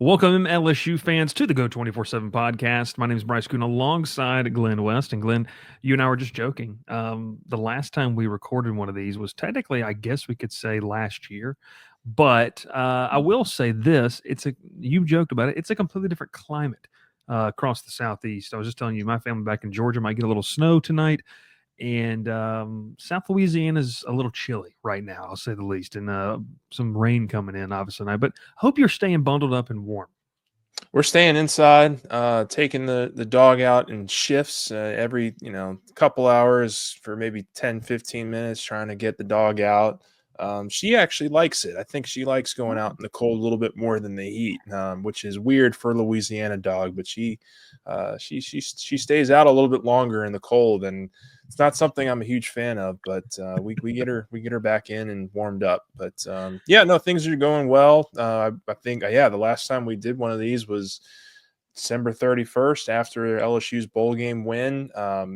Welcome, LSU fans, to the Go 24/7 podcast. My name is Bryce Koon alongside Glen West. And Glen, you and I were just joking. The last time we recorded one of these was technically, I guess we could say last year. But I will say this: you joked about it. It's a completely different climate across the southeast. I was just telling you, my family back in Georgia might get a little snow tonight, and South Louisiana is a little chilly right now, I'll say the least, and some rain coming in, obviously tonight. But hope you're staying bundled up and warm. We're staying inside, taking the dog out in shifts every, couple hours for maybe 10, 15 minutes, trying to get the dog out. She actually likes it. I think she likes going out in the cold a little bit more than the heat, which is weird for a Louisiana dog, but she stays out a little bit longer in the cold, and it's not something I'm a huge fan of, but we get her back in and warmed up. But yeah, no, things are going well. I think the last time we did one of these was December 31st after LSU's bowl game win. I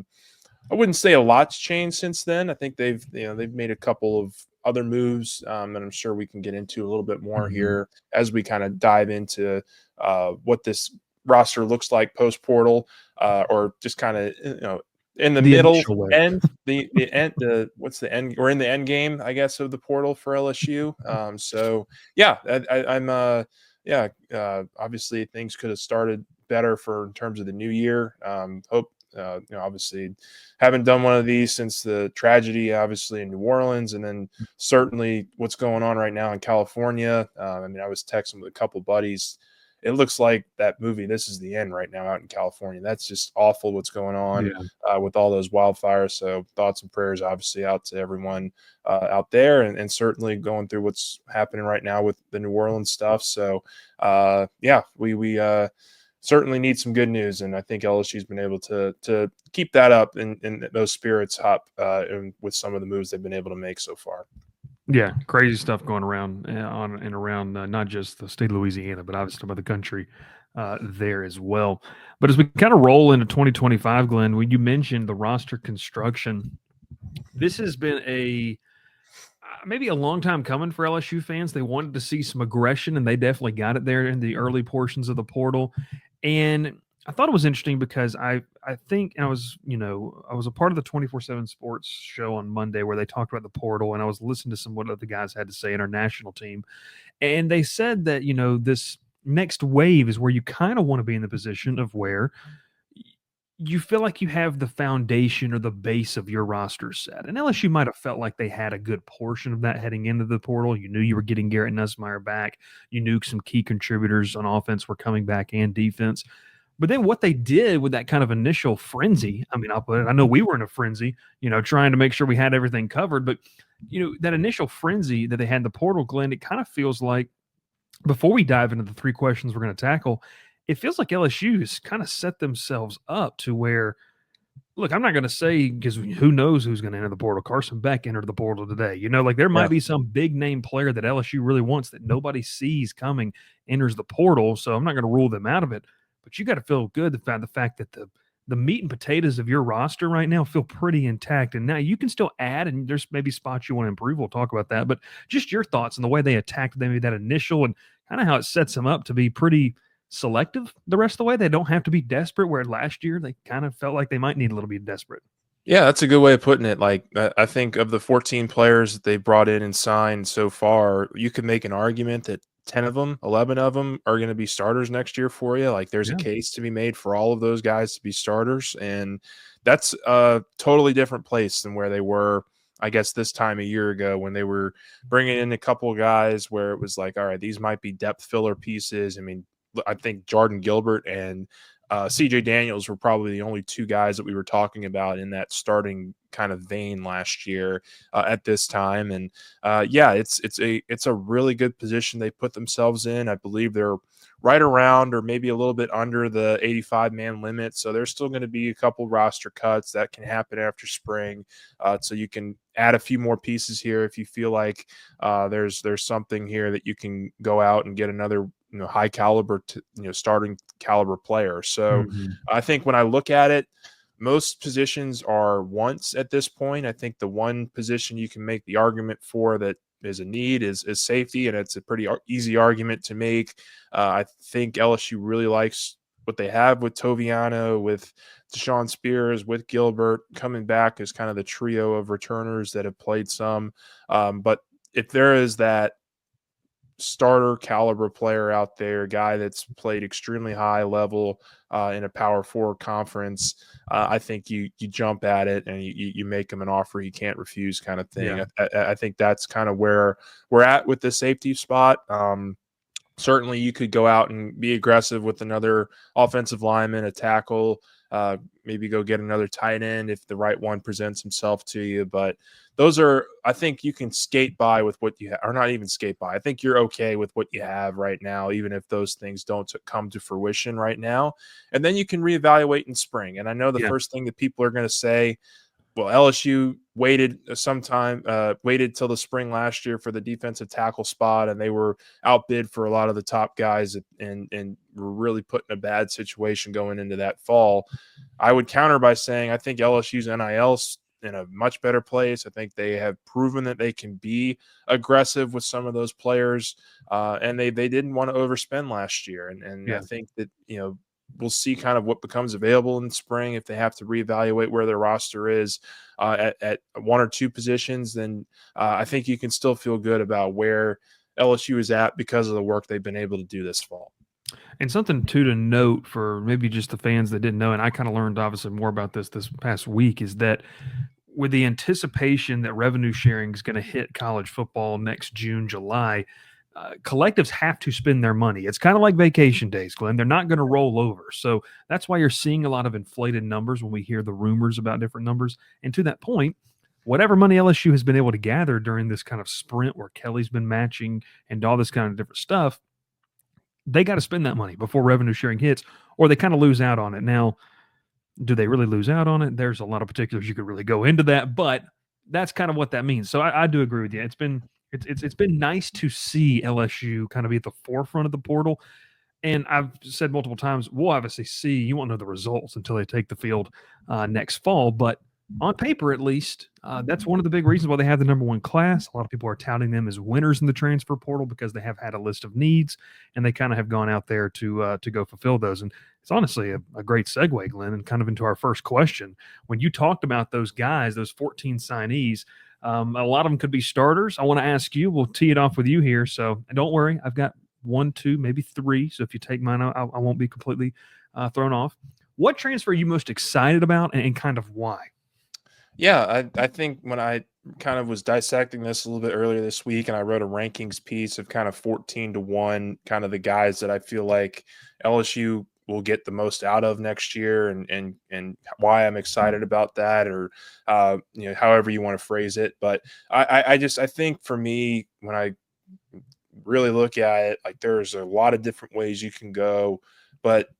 wouldn't say a lot's changed since then. I think they've made a couple of other moves that I'm sure we can get into a little bit more here as we kind of dive into what this roster looks like post portal, or just kind of in the The middle initial wave. end, the end, what's the end? We're in the end game, I guess, of the portal for LSU. So yeah, I'm obviously things could have started better in terms of the new year. Hope obviously haven't done one of these since the tragedy, obviously in New Orleans, and then certainly what's going on right now in California. I was texting with a couple buddies. It looks like that movie This Is the End right now out in California. That's just awful what's going on with all those wildfires. So thoughts and prayers obviously out to everyone out there, and certainly going through what's happening right now with the New Orleans stuff. So we certainly need some good news, and I think LSU's been able to keep that up and those spirits up with some of the moves they've been able to make so far. Yeah, crazy stuff going around on and around not just the state of Louisiana, but obviously about the country there as well. But as we kind of roll into 2025, Glenn, when you mentioned the roster construction, this has been maybe a long time coming for LSU fans. They wanted to see some aggression, and they definitely got it there in the early portions of the portal. And I thought it was interesting because I think I was a part of the 24/7 Sports show on Monday where they talked about the portal, and I was listening to some what other guys had to say in our national team, and they said that this next wave is where you kind of want to be in the position of where you feel like you have the foundation or the base of your roster set. And LSU might have felt like they had a good portion of that heading into the portal. You knew you were getting Garrett Nussmeier back. You knew some key contributors on offense were coming back and defense. But then what they did with that kind of initial frenzy, I mean, I know we were in a frenzy, trying to make sure we had everything covered. But, that initial frenzy that they had in the portal, Glenn, it kind of feels like before we dive into the three questions we're going to tackle, it feels like LSU has kind of set themselves up to where, look, I'm not going to say because who knows who's going to enter the portal. Carson Beck entered the portal today. There might be some big name player that LSU really wants that nobody sees coming, enters the portal. So I'm not going to rule them out of it. But you got to feel good the fact that the meat and potatoes of your roster right now feel pretty intact. And now you can still add, and there's maybe spots you want to improve. We'll talk about that. But just your thoughts on the way they attacked maybe that initial and kind of how it sets them up to be pretty selective the rest of the way. They don't have to be desperate, where last year they kind of felt like they might need a little bit desperate. Yeah, that's a good way of putting it. Like, I think of the 14 players that they brought in and signed so far, you could make an argument that 10 of them, 11 of them are going to be starters next year for you. Like, there's a case to be made for all of those guys to be starters. And that's a totally different place than where they were, I guess, this time a year ago when they were bringing in a couple of guys where it was like, all right, these might be depth filler pieces. I mean, I think Jordan Gilbert and CJ Daniels were probably the only two guys that we were talking about in that starting kind of vein last year at this time. And it's a really good position they put themselves in. I believe they're right around or maybe a little bit under the 85-man limit. So there's still going to be a couple roster cuts that can happen after spring. So you can add a few more pieces here if you feel like there's something here that you can go out and get another high caliber starting caliber player. So I think when I look at it, most positions are wants at this point. I think the one position you can make the argument for that is a need is safety, and it's a pretty easy argument to make. I think LSU really likes what they have with Toviano, with Deshaun Spears, with Gilbert coming back as kind of the trio of returners that have played some. But if there is that starter caliber player out there, guy that's played extremely high level in a Power Four conference, I think you jump at it and you make him an offer he can't refuse, kind of thing. Yeah. I think that's kind of where we're at with the safety spot. Certainly, you could go out and be aggressive with another offensive lineman, a tackle, maybe go get another tight end if the right one presents himself to you. But those are, I think you can skate by with what you have, or not even skate by. I think you're okay with what you have right now, even if those things don't come to fruition right now. And then you can reevaluate in spring. And I know the Yeah. first thing that people are going to say, well, LSU waited till the spring last year for the defensive tackle spot, and they were outbid for a lot of the top guys, and were really put in a bad situation going into that fall. I would counter by saying I think LSU's NIL's in a much better place. I think they have proven that they can be aggressive with some of those players, and they didn't want to overspend last year, and I Yeah. think that we'll see kind of what becomes available in spring if they have to reevaluate where their roster is at one or two positions. Then I think you can still feel good about where LSU is at because of the work they've been able to do this fall. And something too to note for maybe just the fans that didn't know, and I kind of learned obviously more about this past week, is that with the anticipation that revenue sharing is going to hit college football next June, July, collectives have to spend their money. It's kind of like vacation days, Glenn. They're not going to roll over. So that's why you're seeing a lot of inflated numbers when we hear the rumors about different numbers. And to that point, whatever money LSU has been able to gather during this kind of sprint where Kelly's been matching and all this kind of different stuff, they got to spend that money before revenue sharing hits, or they kind of lose out on it. Now, do they really lose out on it? There's a lot of particulars you could really go into that, but that's kind of what that means. So I do agree with you. It's been nice to see LSU kind of be at the forefront of the portal. And I've said multiple times, we'll obviously see. You won't know the results until they take the field next fall. But on paper, at least, that's one of the big reasons why they have the number one class. A lot of people are touting them as winners in the transfer portal because they have had a list of needs, and they kind of have gone out there to go fulfill those. And it's honestly a great segue, Glenn, and kind of into our first question. When you talked about those guys, those 14 signees, a lot of them could be starters. I want to ask you. We'll tee it off with you here. So don't worry, I've got one, two, maybe three. So if you take mine, I won't be completely thrown off. What transfer are you most excited about, and kind of why? Yeah, I think when I kind of was dissecting this a little bit earlier this week, and I wrote a rankings piece of kind of 14-1, kind of the guys that I feel like LSU will get the most out of next year, and why I'm excited about that, or however you want to phrase it. But I think for me, when I really look at it, like there's a lot of different ways you can go, but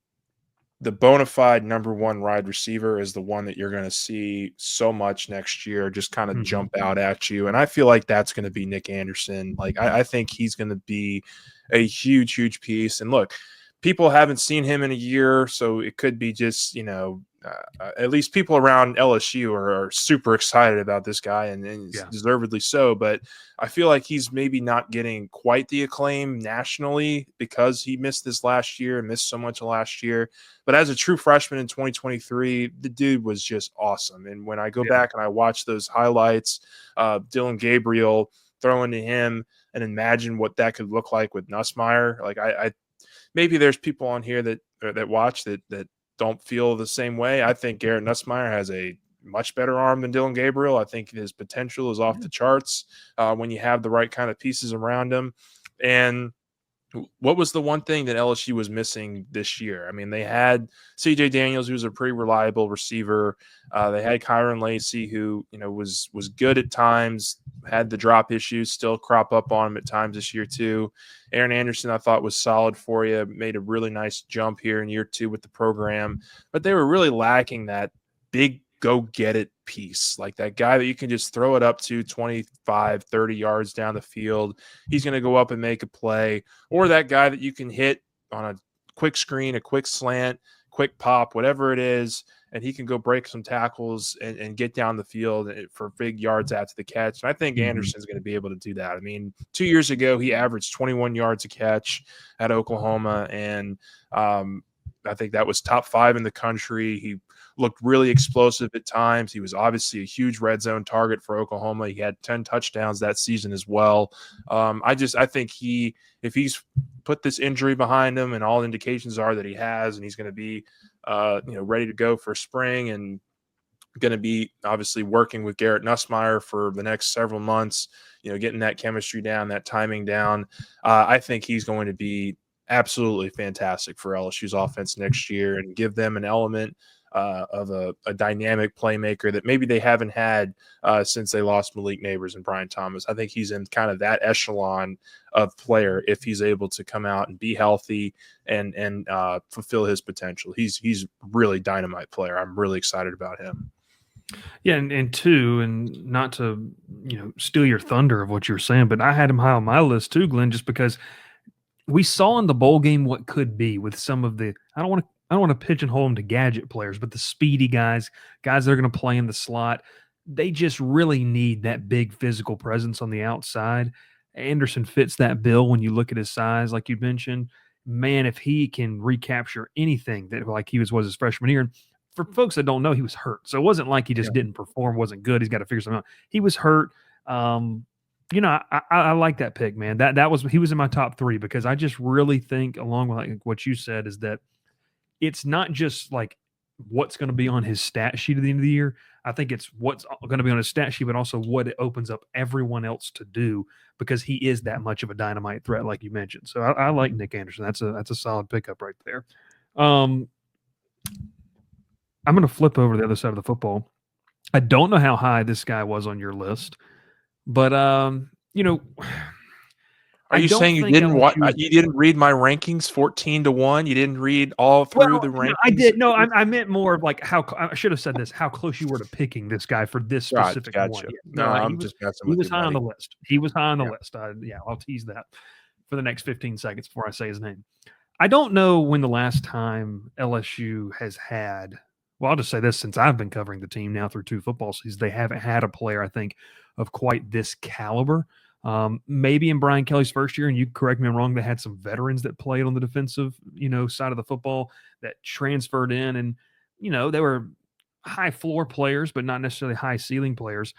the bona fide number one wide receiver is the one that you're going to see so much next year just kind of Mm-hmm. jump out at you. And I feel like that's going to be Nick Anderson. Like, I think he's going to be a huge, huge piece. And look, people haven't seen him in a year, so it could be just, at least people around LSU are super excited about this guy, and Yeah. deservedly so. But I feel like he's maybe not getting quite the acclaim nationally because he missed this last year and missed so much last year. But as a true freshman in 2023, the dude was just awesome. And when I go Yeah. back and I watch those highlights, Dylan Gabriel throwing to him, and imagine what that could look like with Nussmeier. Like I maybe there's people on here that watch that don't feel the same way. I think Garrett Nussmeier has a much better arm than Dylan Gabriel. I think his potential is off the charts when you have the right kind of pieces around him. And what was the one thing that LSU was missing this year? I mean, they had CJ Daniels, who was a pretty reliable receiver. They had Kyron Lacey, who was good at times, had the drop issues still crop up on him at times this year too. Aaron Anderson, I thought, was solid for you, made a really nice jump here in year two with the program, but they were really lacking that big go get it piece, like that guy that you can just throw it up to 25, 30 yards down the field. He's going to go up and make a play, or that guy that you can hit on a quick screen, a quick slant, quick pop, whatever it is, and he can go break some tackles and get down the field for big yards after the catch. And I think Anderson's going to be able to do that. I mean, 2 years ago, he averaged 21 yards a catch at Oklahoma, and I think that was top 5 in the country. He looked really explosive at times. He was obviously a huge red zone target for Oklahoma. He had 10 touchdowns that season as well. I think if he's put this injury behind him, and all indications are that he has, and he's going to be ready to go for spring, and going to be obviously working with Garrett Nussmeier for the next several months, getting that chemistry down, that timing down. I think he's going to be absolutely fantastic for LSU's offense next year and give them an element of a dynamic playmaker that maybe they haven't had since they lost Malik Neighbors and Brian Thomas. I think he's in kind of that echelon of player if he's able to come out and be healthy and fulfill his potential. He's really dynamite player. I'm really excited about him. Yeah, and two, and not to steal your thunder of what you're saying, but I had him high on my list too, Glenn, just because we saw in the bowl game what could be with some of the I don't want to pigeonhole them to gadget players, but the speedy guys that are going to play in the slot, they just really need that big physical presence on the outside. Anderson fits that bill when you look at his size, like you mentioned. Man, if he can recapture anything that like he was his freshman year. And for folks that don't know, he was hurt. So it wasn't like he just didn't perform, wasn't good. He's got to figure something out. He was hurt. I like that pick, man. He was in my top 3 because I just really think, along with like what you said, is that it's not just like what's going to be on his stat sheet at the end of the year. I think it's what's going to be on his stat sheet, but also what it opens up everyone else to do because he is that much of a dynamite threat, like you mentioned. So I like Nick Anderson. That's a solid pickup right there. I'm going to flip over to the other side of the football. I don't know how high this guy was on your list, but Are you saying you didn't read my rankings 14-1? You didn't read all through the rankings? I did. No, I meant more of like how I should have said this, how close you were to picking this guy for this specific one. Yeah. No, I'm just messing with you. He was high on the list. He was high on the list. I'll tease that for the next 15 seconds before I say his name. I don't know when the last time LSU has had, well, I'll just say this, since I've been covering the team now through 2 football seasons, they haven't had a player, I think, of quite this caliber. Maybe in Brian Kelly's first year, and you correct me if I'm wrong, they had some veterans that played on the defensive, side of the football that transferred in, and they were high floor players, but not necessarily high ceiling players.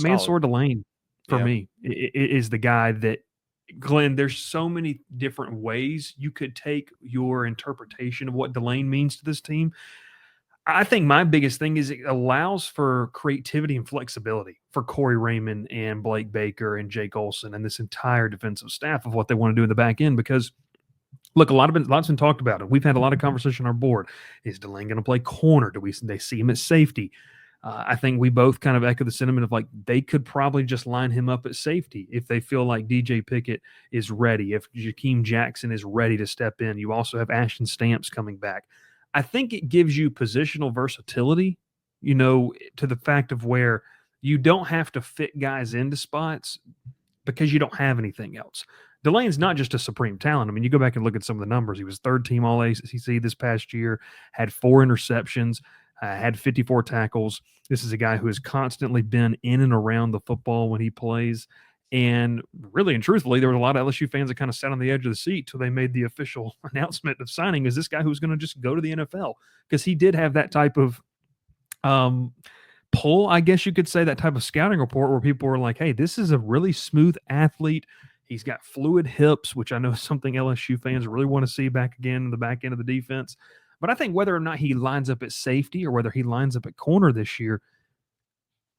Mansour Delane, for me, is the guy that, Glenn, there's so many different ways you could take your interpretation of what Delane means to this team. I think my biggest thing is it allows for creativity and flexibility for Corey Raymond and Blake Baker and Jake Olson and this entire defensive staff of what they want to do in the back end. Because, look, lots been talked about it. We've had a lot of conversation on our board. Is Delane going to play corner? They see him at safety? I think we both kind of echo the sentiment of like they could probably just line him up at safety if they feel like DJ Pickett is ready, if Jakeem Jackson is ready to step in. You also have Ashton Stamps coming back. I think it gives you positional versatility, to the fact of where you don't have to fit guys into spots because you don't have anything else. Delane's not just a supreme talent. I mean, you go back and look at some of the numbers. He was 3rd team All ACC this past year, had 4 interceptions, had 54 tackles. This is a guy who has constantly been in and around the football when he plays. And really and truthfully, there were a lot of LSU fans that kind of sat on the edge of the seat till they made the official announcement of signing is this guy who's going to just go to the NFL, because he did have that type of pull, I guess you could say, that type of scouting report where people were like, hey, this is a really smooth athlete. He's got fluid hips, which I know is something LSU fans really want to see back again in the back end of the defense. But I think whether or not he lines up at safety or whether he lines up at corner this year,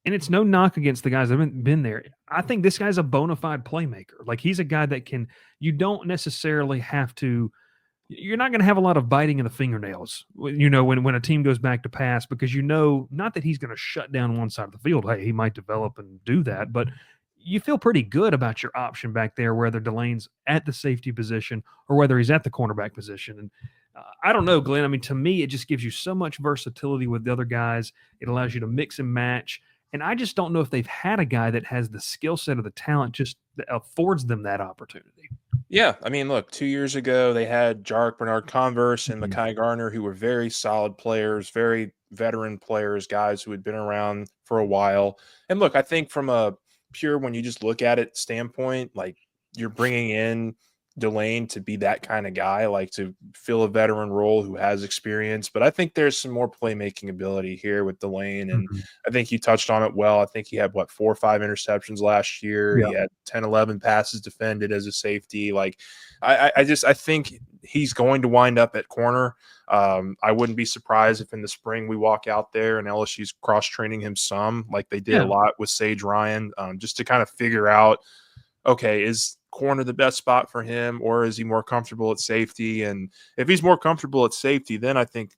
and it's no knock against the guys that haven't been there, I think this guy's a bona fide playmaker. Like, he's a guy that you don't necessarily have to, you're not going to have a lot of biting in the fingernails, when a team goes back to pass, because not that he's going to shut down one side of the field. Hey, he might develop and do that, but you feel pretty good about your option back there, whether Delane's at the safety position or whether he's at the cornerback position. And I don't know, Glenn. I mean, to me, it just gives you so much versatility with the other guys. It allows you to mix and match. And I just don't know if they've had a guy that has the skill set or the talent just that affords them that opportunity. Yeah, I mean, look, 2 years ago, they had Jarek Bernard-Converse and Mhm. Mekhi Garner, who were very solid players, very veteran players, guys who had been around for a while. And look, I think from a pure when you just look at it standpoint, like, you're bringing in Delane to be that kinda guy, like, to fill a veteran role who has experience, but I think there's some more playmaking ability here with Delane, and Mhm. I think you touched on it well. I think he had, what, 4 or 5 interceptions last year. Yeah. He had 10, 11 passes defended as a safety. Like, I think he's going to wind up at corner. I wouldn't be surprised if in the spring we walk out there and LSU's cross training him some, like they did a Yeah. lot with Sage Ryan, just to kind of figure out, okay, is corner the best spot for him, or is he more comfortable at safety? And if he's more comfortable at safety, then I think,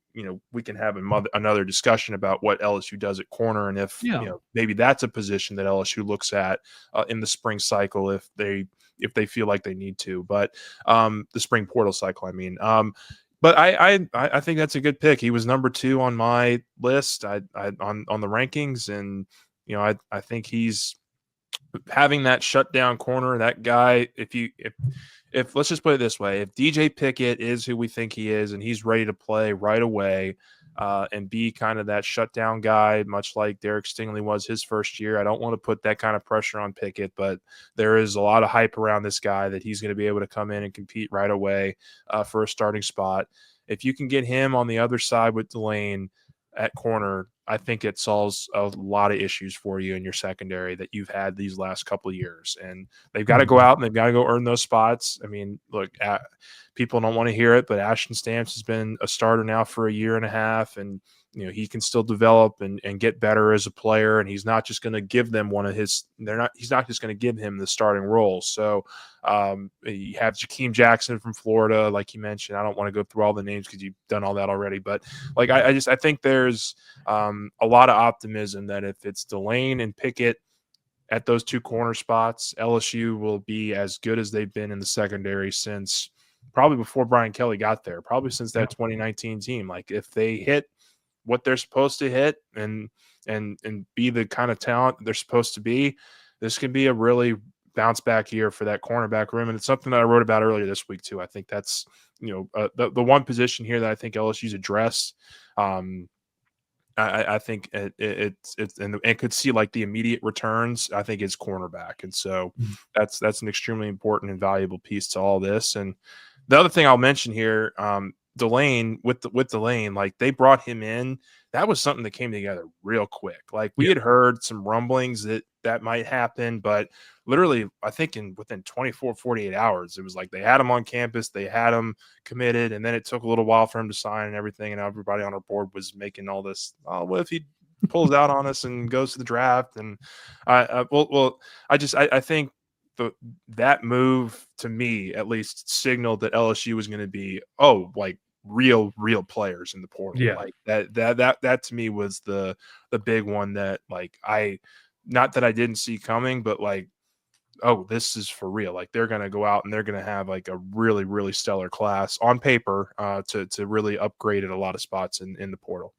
we can have another discussion about what LSU does at corner, and if Yeah. maybe that's a position that LSU looks at in the spring cycle if they feel like they need to. But the spring portal cycle, I mean. But I think that's a good pick. He was number 2 on my list. On the rankings, and I think he's having that shutdown corner, that guy. If let's just put it this way, if DJ Pickett is who we think he is and he's ready to play right away, and be kind of that shutdown guy, much like Derek Stingley was his first year. I don't want to put that kind of pressure on Pickett, but there is a lot of hype around this guy that he's going to be able to come in and compete right away for a starting spot. If you can get him on the other side with Delane at corner, I think it solves a lot of issues for you in your secondary that you've had these last couple of years. And they've got to go Mhm. out and they've got to go earn those spots. I mean, look, people don't want to hear it, but Ashton Stamps has been a starter now for a year and a half, and he can still develop and get better as a player. And he's not just going to give them he's not just going to give him the starting role. So you have Jakeem Jackson from Florida, like you mentioned. I don't want to go through all the names because you've done all that already, but like I think there's a lot of optimism that if it's Delane and Pickett at those 2 corner spots, LSU will be as good as they've been in the secondary since probably before Brian Kelly got there, probably since Yeah. that 2019 team. Like, if they hit what they're supposed to hit and be the kind of talent they're supposed to be, this can be a really bounce back year for that cornerback room. And it's something that I wrote about earlier this week too. I think that's the one position here that I think LSU's addressed. I think it's and could see like the immediate returns. I think it's cornerback, and so Mhm. that's an extremely important and valuable piece to all this. And the other thing I'll mention here, Delane with Delane, like they brought him in. That was something that came together real quick. Like we Yeah. had heard some rumblings that might happen, but literally, I think within 24, 48 hours, it was like they had him on campus, they had him committed, and then it took a little while for him to sign and everything. And everybody on our board was making all this. Oh, what if he pulls out on us and goes to the draft? And I think that move to me at least signaled that LSU was going to be like real players in the portal. Yeah. Like that to me was the big one that like I not that I didn't see coming, but like, oh, this is for real. Like they're going to go out and they're going to have like a really stellar class on paper to really upgrade at a lot of spots in the portal.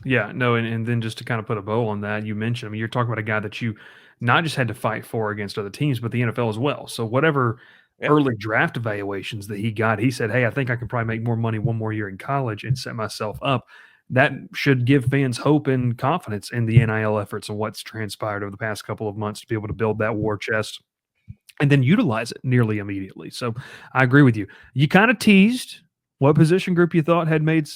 Yeah, no, and then just to kind of put a bow on that, you mentioned, I mean, you're talking about a guy that you not just had to fight for against other teams, but the NFL as well. So whatever Yeah. early draft evaluations that he got, he said, "Hey, I think I can probably make more money one more year in college and set myself up." That should give fans hope and confidence in the NIL efforts and what's transpired over the past couple of months to be able to build that war chest and then utilize it nearly immediately. So I agree with you. You kind of teased what position group you thought had made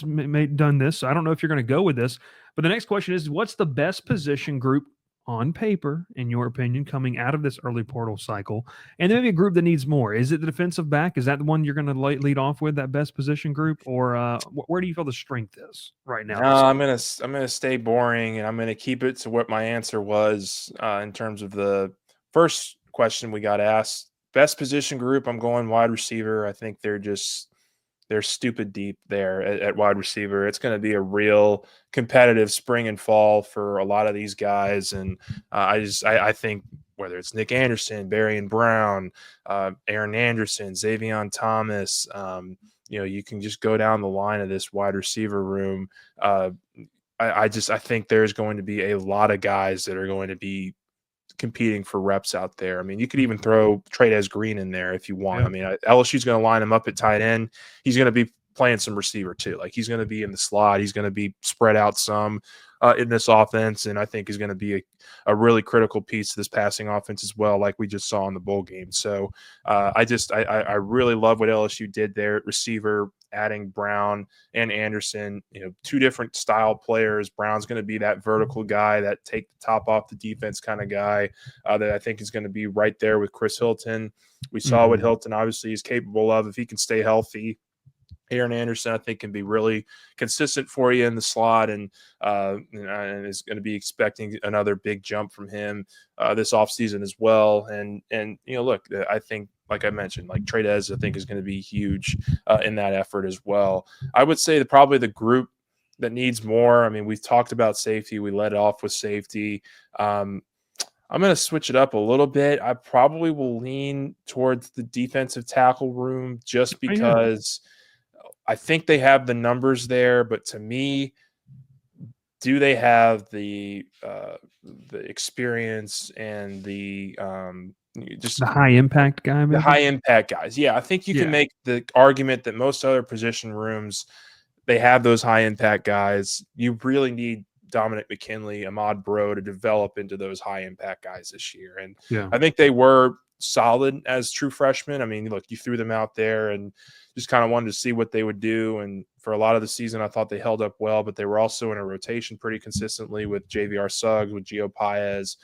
done this. So I don't know if you're going to go with this, but the next question is, what's the best position group on paper, in your opinion, coming out of this early portal cycle? And then maybe a group that needs more. Is it the defensive back? Is that the one you're going to lead off with, that best position group, or where do you feel the strength is right now? No, I'm gonna stay boring, and I'm gonna keep it to what my answer was in terms of the first question we got asked. Best position group, I'm going wide receiver. I think they're stupid deep there at wide receiver. It's going to be a real competitive spring and fall for a lot of these guys, and I think whether it's Nick Anderson, Barry Brown, Aaron Anderson, Xavion Thomas. You can just go down the line of this wide receiver room. Uh, I think there's going to be a lot of guys that are going to be competing for reps out there. I mean, you could even throw Trey Green in there if you want. Yeah. I mean, LSU's going to line him up at tight end. He's going to be playing some receiver too. Like he's going to be in the slot. He's going to be spread out some in this offense, and I think is going to be a really critical piece to this passing offense as well, like we just saw in the bowl game. So I really love what LSU did there at receiver, adding Brown and Anderson, two different style players. Brown's going to be that vertical guy, that take the top off the defense kind of guy that I think is going to be right there with Chris Hilton. We saw what Hilton obviously is capable of if he can stay healthy. Aaron Anderson, I think, can be really consistent for you in the slot, and is going to be expecting another big jump from him this offseason as well. And look, I think, like I mentioned, like Trey I think is going to be huge in that effort as well. I would say that probably the group that needs more. I mean, we've talked about safety. We led off with safety. I'm going to switch it up a little bit. I probably will lean towards the defensive tackle room just because I think they have the numbers there, but to me, do they have the experience and just the high impact guy, maybe? The high impact guys? Yeah, I think you can make the argument that most other position rooms, they have those high impact guys. You really need Dominic McKinley, Ahmad Bro to develop into those high impact guys this year. And I think they were solid as true freshmen. I mean, look, you threw them out there and just kind of wanted to see what they would do. And for a lot of the season, I thought they held up well, but they were also in a rotation pretty consistently with JVR Suggs, with Gio Paez.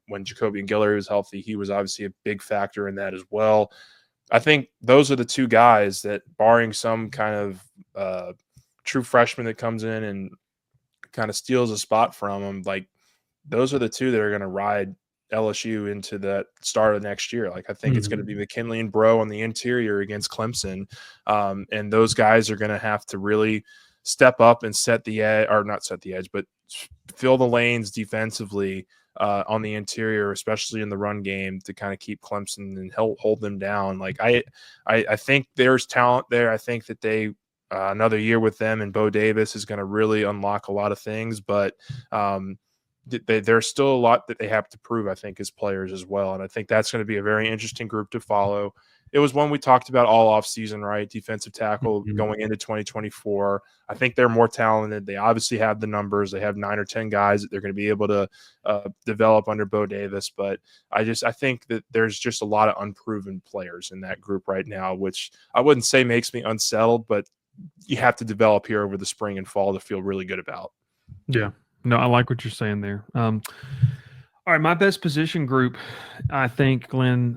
When Jacobian Guillory was healthy, he was obviously a big factor in that as well. I think those are the two guys that, barring some kind of true freshman that comes in and kind of steals a spot from them, like those are the two that are going to ride LSU into the start of next year. Like I think it's going to be McKinley and Bro on the interior against Clemson. And those guys are going to have to really step up and set the edge, or not set the edge, but fill the lanes defensively on the interior, especially in the run game, to kind of keep Clemson and hold them down. Like I think there's talent there. I think that they another year with them and Bo Davis is going to really unlock a lot of things, but there's still a lot that they have to prove, I think, as players as well. And I think that's going to be a very interesting group to follow. It was one we talked about all offseason, right? Defensive tackle going into 2024. I think they're more talented. They obviously have the numbers. They have 9 or 10 guys that they're going to be able to develop under Bo Davis. But I think that there's just a lot of unproven players in that group right now, which I wouldn't say makes me unsettled, but you have to develop here over the spring and fall to feel really good about. Yeah. No, I like what you're saying there. All right, my best position group, I think, Glenn,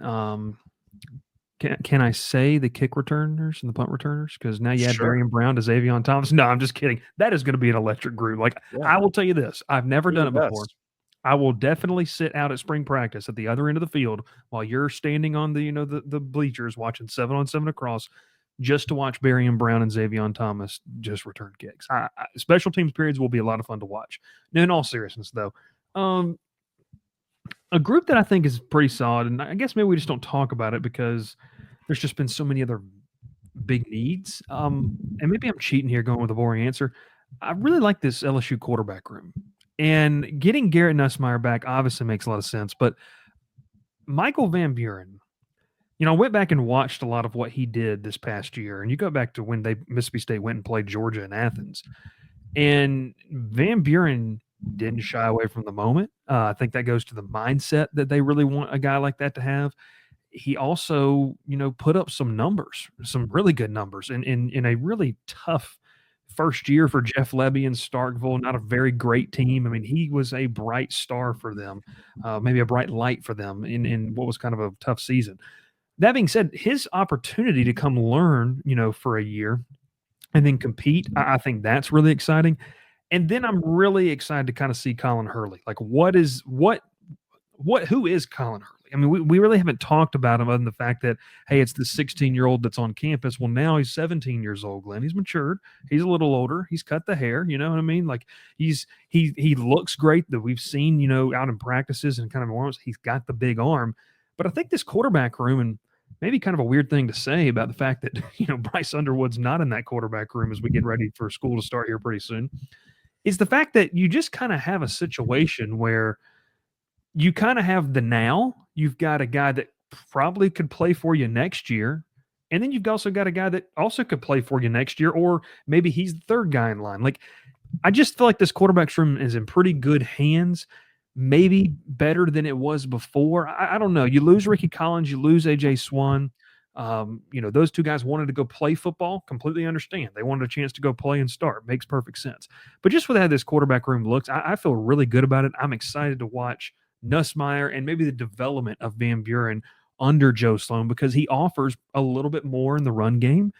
can I say the kick returners and the punt returners? Because now you add Barian Brown to Xavier Thomas. No, I'm just kidding. That is going to be an electric group. Like, I will tell you this. I've never done it before. I will definitely sit out at spring practice at the other end of the field while you're standing on the bleachers watching 7-on-7 across, just to watch Barian Brown and Xavier Thomas just return kicks. Special teams periods will be a lot of fun to watch. Now, in all seriousness, though, a group that I think is pretty solid, and I guess maybe we just don't talk about it because there's just been so many other big needs. And maybe I'm cheating here going with a boring answer. I really like this LSU quarterback room. And getting Garrett Nussmeier back obviously makes a lot of sense, but Michael Van Buren, I went back and watched a lot of what he did this past year, and you go back to when Mississippi State went and played Georgia in Athens, and Van Buren didn't shy away from the moment. I think that goes to the mindset that they really want a guy like that to have. He also, put up some numbers, some really good numbers, in a really tough first year for Jeff Lebby and Starkville. Not a very great team. I mean, he was a bright star for them, maybe a bright light for them in what was kind of a tough season. That being said, his opportunity to come learn, for a year and then compete, I think that's really exciting. And then I'm really excited to kind of see Colin Hurley. Like, who is Colin Hurley? I mean, we really haven't talked about him other than the fact that, hey, it's the 16-year-old that's on campus. Well, now he's 17 years old, Glenn. He's matured. He's a little older. He's cut the hair. You know what I mean? Like, he looks great that we've seen, out in practices and kind of warms. He's got the big arm. But I think this quarterback room, and maybe kind of a weird thing to say about the fact that, Bryce Underwood's not in that quarterback room as we get ready for school to start here pretty soon, is the fact that you just kind of have a situation where you kind of have the now. You've got a guy that probably could play for you next year. And then you've also got a guy that also could play for you next year, or maybe he's the third guy in line. Like, I just feel like this quarterback's room is in pretty good hands, maybe better than it was before. I don't know. You lose Ricky Collins, you lose AJ Swan. Those two guys wanted to go play football. Completely understand. They wanted a chance to go play and start. Makes perfect sense. But just with how this quarterback room looks, I feel really good about it. I'm excited to watch Nussmeier and maybe the development of Van Buren under Joe Sloan because he offers a little bit more in the run game.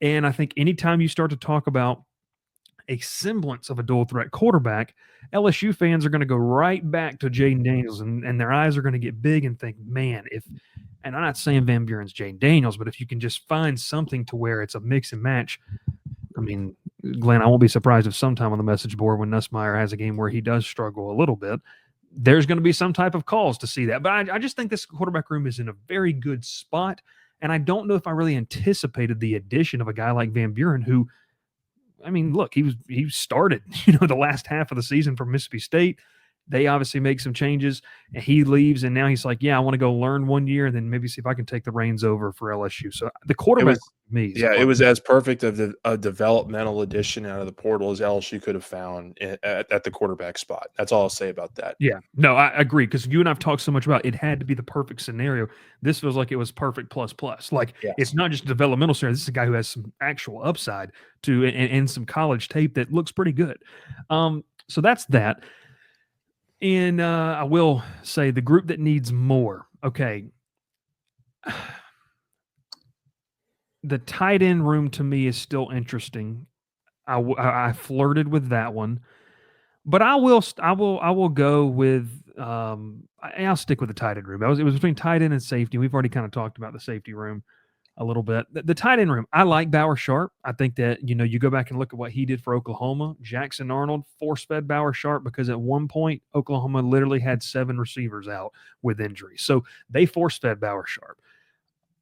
And I think anytime you start to talk about a semblance of a dual threat quarterback, LSU fans are going to go right back to Jaden Daniels and their eyes are going to get big and think, man, and I'm not saying Van Buren's Jaden Daniels, but if you can just find something to where it's a mix and match, I mean, Glenn, I won't be surprised if sometime on the message board when Nussmeier has a game where he does struggle a little bit, there's going to be some type of calls to see that. But I just think this quarterback room is in a very good spot. And I don't know if I really anticipated the addition of a guy like Van Buren, who, I mean, look, he started, the last half of the season for Mississippi State. They obviously make some changes, and he leaves, and now he's like, yeah, I want to go learn 1 year, and then maybe see if I can take the reins over for LSU. So the It quarterback was for me is yeah, it fun. was as perfect of a developmental addition out of the portal as LSU could have found at the quarterback spot. That's all I'll say about that. Yeah, no, I agree because you and I've talked so much about it had to be the perfect scenario. This feels like it was perfect plus plus. Like it's Yes. not just a developmental scenario. This is a guy who has some actual upside to and some college tape that looks pretty good. So that's that. And I will say the group that needs more. Okay, the tight end room to me is still interesting. I flirted with that one, but I will go with I'll stick with the tight end room. It was between tight end and safety. We've already kind of talked about the safety room a little bit. The tight end room, I like Bauer Sharp. I think that you go back and look at what he did for Oklahoma. Jackson Arnold force fed Bauer Sharp because at one point Oklahoma literally had 7 receivers out with injuries, so they force fed Bauer Sharp.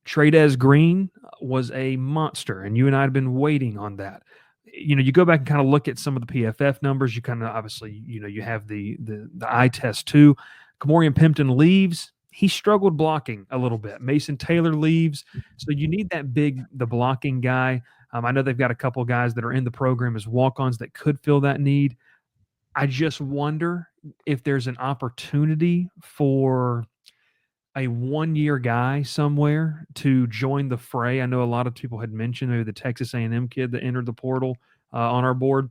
Tradez Green was a monster, and you and I have been waiting on that. You go back and kind of look at some of the PFF numbers. You kind of obviously, you have the eye test too. Kamorian Pimpton leaves. He struggled blocking a little bit. Mason Taylor leaves, so you need the blocking guy. I know they've got a couple of guys that are in the program as walk-ons that could fill that need. I just wonder if there's an opportunity for a 1-year guy somewhere to join the fray. I know a lot of people had mentioned maybe the Texas A&M kid that entered the portal on our board.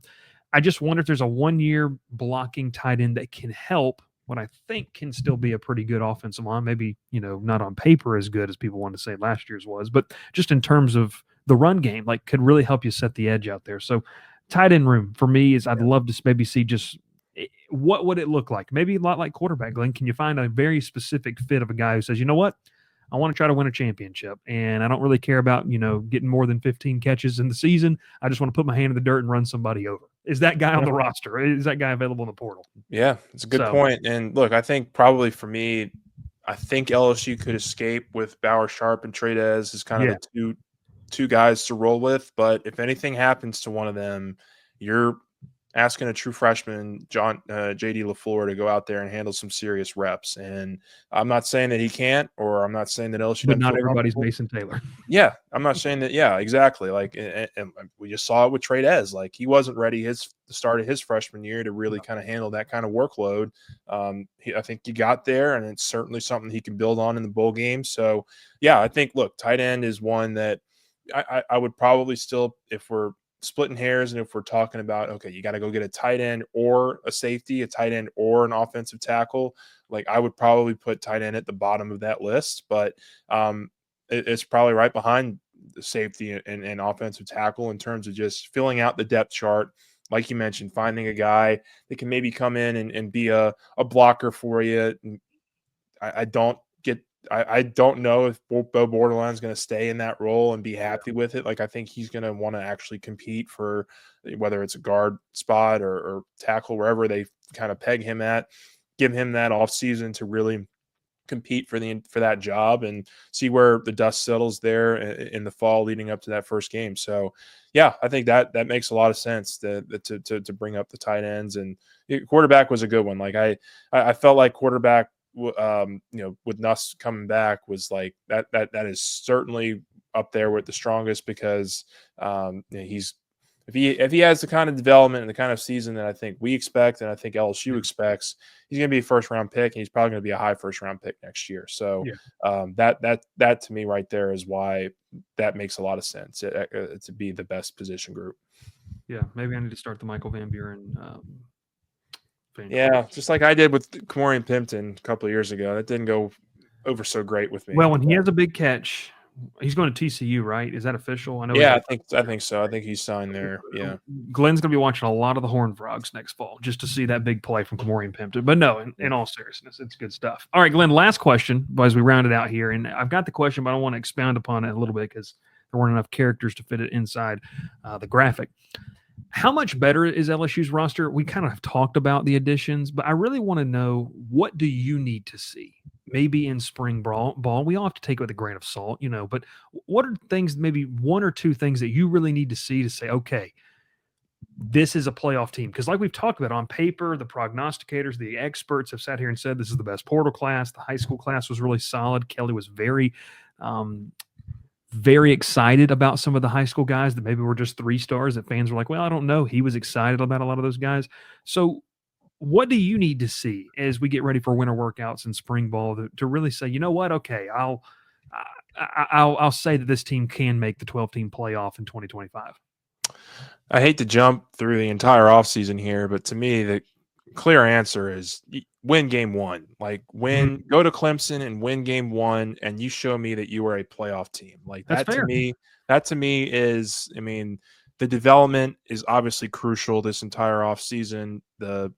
I just wonder if there's a 1-year blocking tight end that can help what I think can still be a pretty good offensive line. Maybe, not on paper as good as people want to say last year's was, but just in terms of the run game, like could really help you set the edge out there. So tight end room for me is I'd love to maybe see just what would it look like? Maybe a lot like quarterback, Glenn. Can you find a very specific fit of a guy who says, you know what? I want to try to win a championship, and I don't really care about, getting more than 15 catches in the season. I just want to put my hand in the dirt and run somebody over. Is that guy on the roster? Is that guy available in the portal? Yeah, it's a good So, point. And look, I think probably for me, I think LSU could escape with Bauer Sharp and Tradez as kind of yeah, the two guys to roll with. But if anything happens to one of them, you're asking a true freshman, JD LaFleur, to go out there and handle some serious reps. And I'm not saying that he can't, or I'm not saying that LSU but doesn't not feel everybody's comfortable. Mason Taylor. Yeah, I'm not saying that. Yeah, exactly. Like, and we just saw it with Tradez. Like, he wasn't ready the start of his freshman year to really kind of handle that kind of workload. I think he got there, and it's certainly something he can build on in the bowl game. So, yeah, I think tight end is one that I would probably still, if we're splitting hairs and if we're talking about, okay, you got to go get a tight end or a safety, a tight end or an offensive tackle. Like, I would probably put tight end at the bottom of that list, but it's probably right behind the safety and offensive tackle in terms of just filling out the depth chart. Like you mentioned, finding a guy that can maybe come in and be a blocker for you. I don't get I don't know if Bo Borderline's going to stay in that role and be happy with it. Like, I think he's going to want to actually compete for whether it's a guard spot or tackle, wherever they kind of peg him at, give him that offseason to really compete for that job and see where the dust settles there in the fall leading up to that first game. So yeah, I think that makes a lot of sense to bring up the tight ends, and quarterback was a good one. Like I felt like quarterback, with Nuss coming back was like that is certainly up there with the strongest because he's if he has the kind of development and the kind of season that I think we expect and I think LSU expects, he's going to be a first round pick, and he's probably going to be a high first round pick next year. So that to me right there is why that makes a lot of sense to be the best position group. Yeah, maybe I need to start the Michael Van Buren. Yeah, just like I did with Kamorian Pimpton a couple of years ago. That didn't go over so great with me. Well, when he has a big catch, he's going to TCU, right? Is that official? I know. Yeah, I think so. I think he's signed there. Yeah, Glen's going to be watching a lot of the Horned Frogs next fall just to see that big play from Kamorian Pimpton. But no, in all seriousness, it's good stuff. All right, Glen, last question as we round it out here. And I've got the question, but I want to expound upon it a little bit because there weren't enough characters to fit it inside the graphic. How much better is LSU's roster? We kind of have talked about the additions, but I really want to know, what do you need to see? Maybe in spring ball, we all have to take it with a grain of salt, but what are things, maybe one or two things that you really need to see to say, okay, this is a playoff team? Because like we've talked about on paper, the prognosticators, the experts have sat here and said this is the best portal class. The high school class was really solid. Kelly was very excited about some of the high school guys that maybe were just 3 stars that fans were like, well, I don't know. He was excited about a lot of those guys. So what do you need to see as we get ready for winter workouts and spring ball to really say, you know what? Okay, I'll say that this team can make the 12-team playoff in 2025. I hate to jump through the entire offseason here, but to me, the clear answer is win game 1. Like go to Clemson and win game 1, and you show me that you are a playoff team. Like that to me is, I mean, the development is obviously crucial this entire offseason. The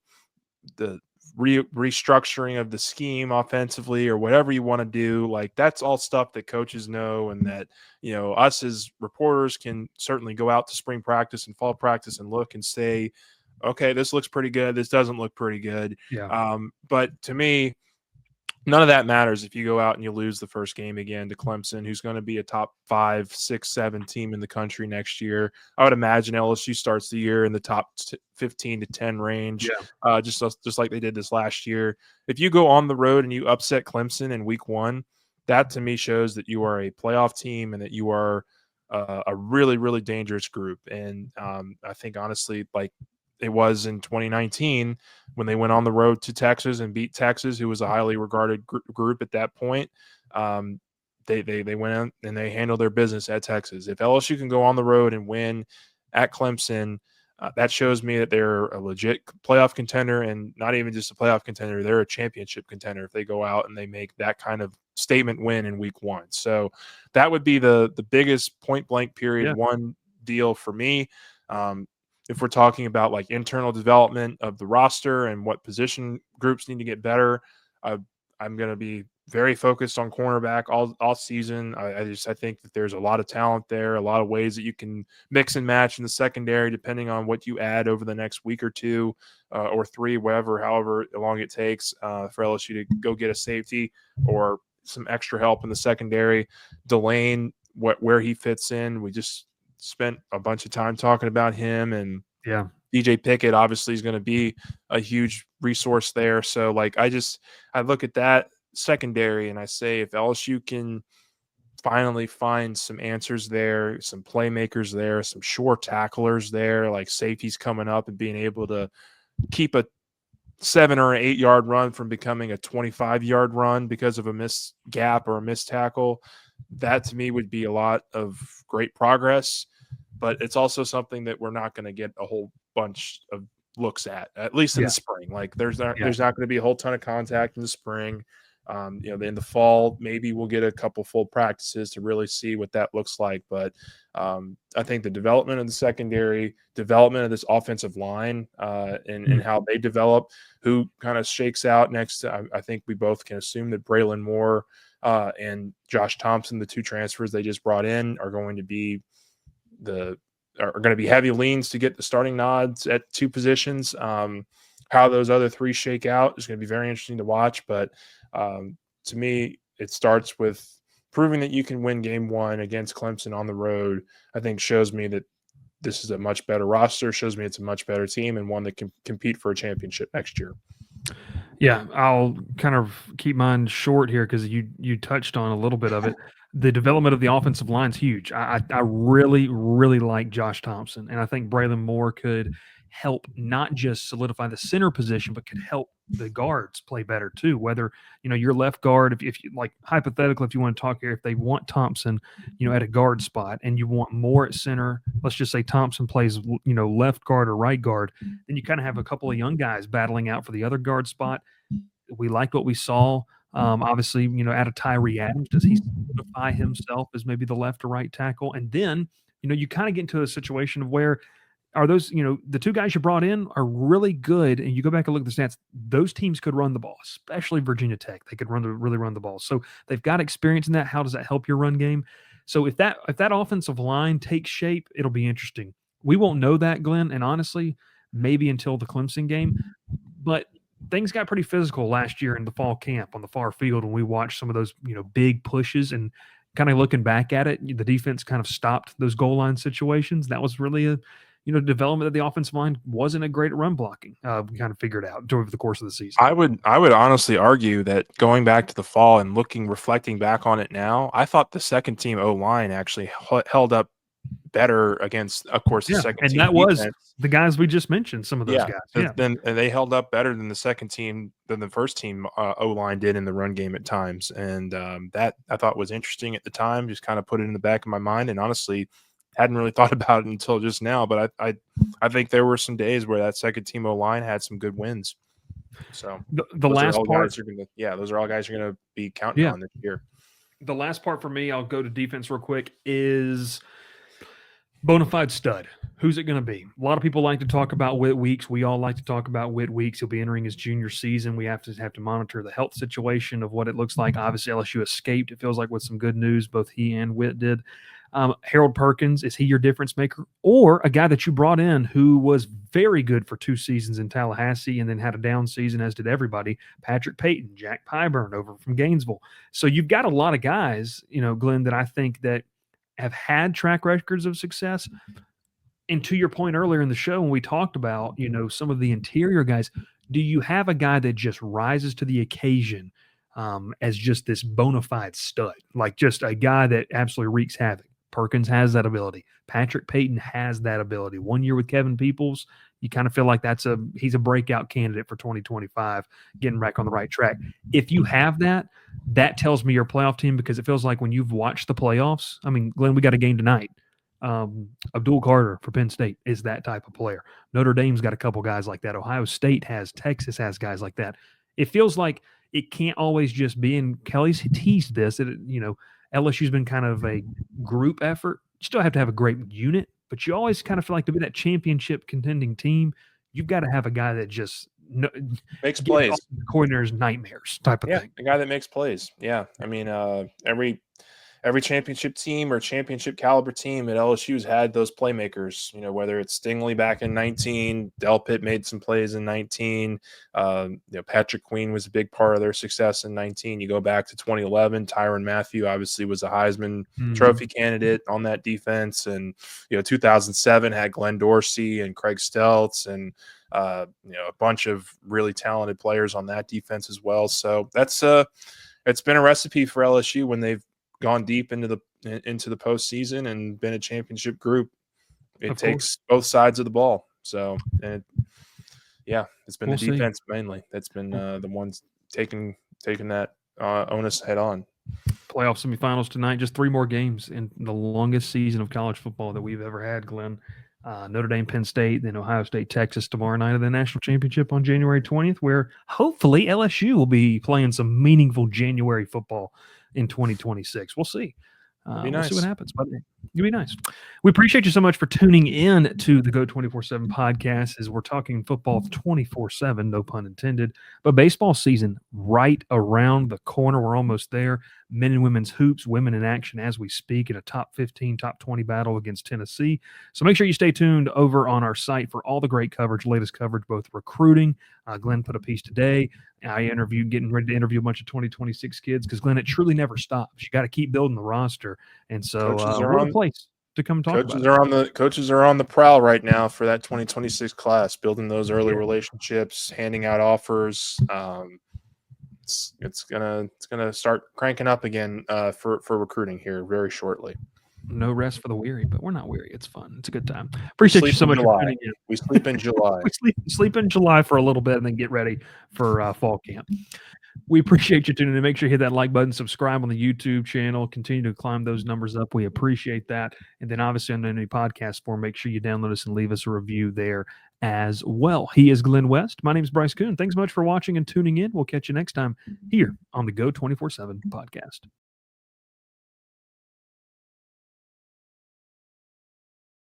restructuring of the scheme offensively or whatever you want to do, like that's all stuff that coaches know, and that us as reporters can certainly go out to spring practice and fall practice and look and say, okay, this looks pretty good, this doesn't look pretty good. But to me, none of that matters if you go out and you lose the first game again to Clemson, who's going to be a top 5, 6, 7 team in the country next year. I would imagine LSU starts the year in the top 15 to 10 range, just like they did this last year. If you go on the road and you upset Clemson in week 1, that to me shows that you are a playoff team and that you are a really, really dangerous group. And I think honestly, like it was in 2019 when they went on the road to Texas and beat Texas, who was a highly regarded group at that point. They went out and they handled their business at Texas. If LSU can go on the road and win at Clemson, that shows me that they're a legit playoff contender, and not even just a playoff contender, they're a championship contender if they go out and they make that kind of statement win in week 1. So that would be the biggest point blank period 1 deal for me. If we're talking about like internal development of the roster and what position groups need to get better, I'm going to be very focused on cornerback all season. I think that there's a lot of talent there, a lot of ways that you can mix and match in the secondary depending on what you add over the next week or 2 or 3, however long it takes for LSU to go get a safety or some extra help in the secondary. Delane, where he fits in, we just spent a bunch of time talking about him, and DJ Pickett obviously is going to be a huge resource there. So like I look at that secondary and I say, if LSU can finally find some answers there, some playmakers there, some sure tacklers there, like safeties coming up and being able to keep a 7 or 8 yard run from becoming a 25-yard run because of a missed gap or a missed tackle, that to me would be a lot of great progress. But it's also something that we're not going to get a whole bunch of looks at least in the spring. Like there's not going to be a whole ton of contact in the spring. In the fall, maybe we'll get a couple full practices to really see what that looks like. But I think the development of the secondary, development of this offensive line, and how they develop, who kind of shakes out next. I think we both can assume that Braylon Moore and Josh Thompson, the 2 transfers they just brought in, are going to be heavy leans to get the starting nods at 2 positions. How those other 3 shake out is going to be very interesting to watch. But to me, it starts with proving that you can win game one against Clemson on the road. I think shows me that this is a much better roster, shows me it's a much better team and one that can compete for a championship next year. Yeah, I'll kind of keep mine short here because you touched on a little bit of it. The development of the offensive line is huge. I really, really like Josh Thompson, and I think Braylon Moore could help not just solidify the center position, but could help the guards play better too. Whether your left guard, if you like hypothetically, if you want to talk here, if they want Thompson, at a guard spot, and you want Moore at center, let's just say Thompson plays left guard or right guard, then you kind of have a couple of young guys battling out for the other guard spot. We liked what we saw. Obviously, out of Tyree Adams, does he solidify himself as maybe the left or right tackle? And then, you kind of get into a situation of where are those, the two guys you brought in are really good. And you go back and look at the stats, those teams could run the ball, especially Virginia Tech. They could really run the ball. So they've got experience in that. How does that help your run game? So if that offensive line takes shape, it'll be interesting. We won't know that, Glenn, and honestly, maybe until the Clemson game. But things got pretty physical last year in the fall camp on the far field when we watched some of those, big pushes, and kind of looking back at it, the defense kind of stopped those goal line situations. That was really a, development of the offensive line wasn't a great run blocking. We kind of figured out over the course of the season. I would honestly argue that going back to the fall and reflecting back on it now, I thought the second team O-line actually held up better against, of course, the second and team that defense. was the guys we just mentioned. Some of those guys, Then they held up better than the second team than the first team O-line did in the run game at times, and that I thought was interesting at the time. Just kind of put it in the back of my mind, and honestly, hadn't really thought about it until just now. But I think there were some days where that second team O-line had some good wins. So the last part, those are all guys you're going to be counting on this year. The last part for me, I'll go to defense real quick, is bona fide stud. Who's it going to be? A lot of people like to talk about Whit Weeks. We all like to talk about Whit Weeks. He'll be entering his junior season. We have to monitor the health situation of what it looks like. Obviously, LSU escaped, it feels like, with some good news. Both he and Whit did. Harold Perkins, is he your difference maker? Or a guy that you brought in who was very good for 2 seasons in Tallahassee and then had a down season, as did everybody, Patrick Payton, Jack Pyburn over from Gainesville. So you've got a lot of guys, Glenn, that I think that have had track records of success. And to your point earlier in the show, when we talked about, some of the interior guys, do you have a guy that just rises to the occasion as just this bona fide stud, like just a guy that absolutely wreaks havoc? Perkins has that ability. Patrick Payton has that ability. 1 year with Kevin Peoples, you kind of feel like he's a breakout candidate for 2025, getting back on the right track. If you have that tells me you're a playoff team, because it feels like when you've watched the playoffs, I mean, Glenn, we got a game tonight. Abdul Carter for Penn State is that type of player. Notre Dame's got a couple guys like that. Ohio State has, Texas has guys like that. It feels like it can't always just be, and Kelly's teased this, LSU's been kind of a group effort. You still have to have a great unit, but you always kind of feel like to be that championship contending team, you've got to have a guy that just makes plays, the coordinator's nightmares type of thing. A guy that makes plays. Yeah, I mean, every championship team or championship caliber team at LSU's had those playmakers, whether it's Stingley back in 19, Del Pitt made some plays in 19. Patrick Queen was a big part of their success in 19. You go back to 2011, Tyrann Mathieu obviously was a Heisman Trophy candidate on that defense. And, 2007 had Glen Dorsey and Craig Stelz and, a bunch of really talented players on that defense as well. So that's it's been a recipe for LSU when they've gone deep into the postseason and been a championship group. It takes both sides of the ball. So, it's been the defense mainly that's been the ones taking that onus head on. Playoff semifinals tonight, just 3 more games in the longest season of college football that we've ever had, Glenn. Notre Dame, Penn State, then Ohio State, Texas tomorrow night, and the national championship on January 20th, where hopefully LSU will be playing some meaningful January football in 2026. We'll see. Be nice. We'll see what happens. But It'd be nice. We appreciate you so much for tuning in to the Go 24/7 podcast as we're talking football 24/7, no pun intended. But baseball season right around the corner. We're almost there. Men and women's hoops, women in action as we speak in a top 15, top 20 battle against Tennessee. So make sure you stay tuned over on our site for all the great coverage, latest coverage, both recruiting. Glenn put a piece today. Getting ready to interview a bunch of 2026 kids because, Glenn, it truly never stops. You got to keep building the roster. And so what a place to come talk about it. Coaches are on the prowl right now for that 2026 class, building those early relationships, handing out offers. It's gonna start cranking up again for recruiting here very shortly. No rest for the weary, but we're not weary. It's fun. It's a good time. Appreciate you so much for tuning in. We sleep in July. We sleep in July for a little bit and then get ready for fall camp. We appreciate you tuning in. Make sure you hit that like button, subscribe on the YouTube channel, continue to climb those numbers up. We appreciate that. And then obviously on any podcast form, make sure you download us and leave us a review there as well. He is Glen West. My name is Bryce Koon. Thanks so much for watching and tuning in. We'll catch you next time here on the Go 24/7 podcast.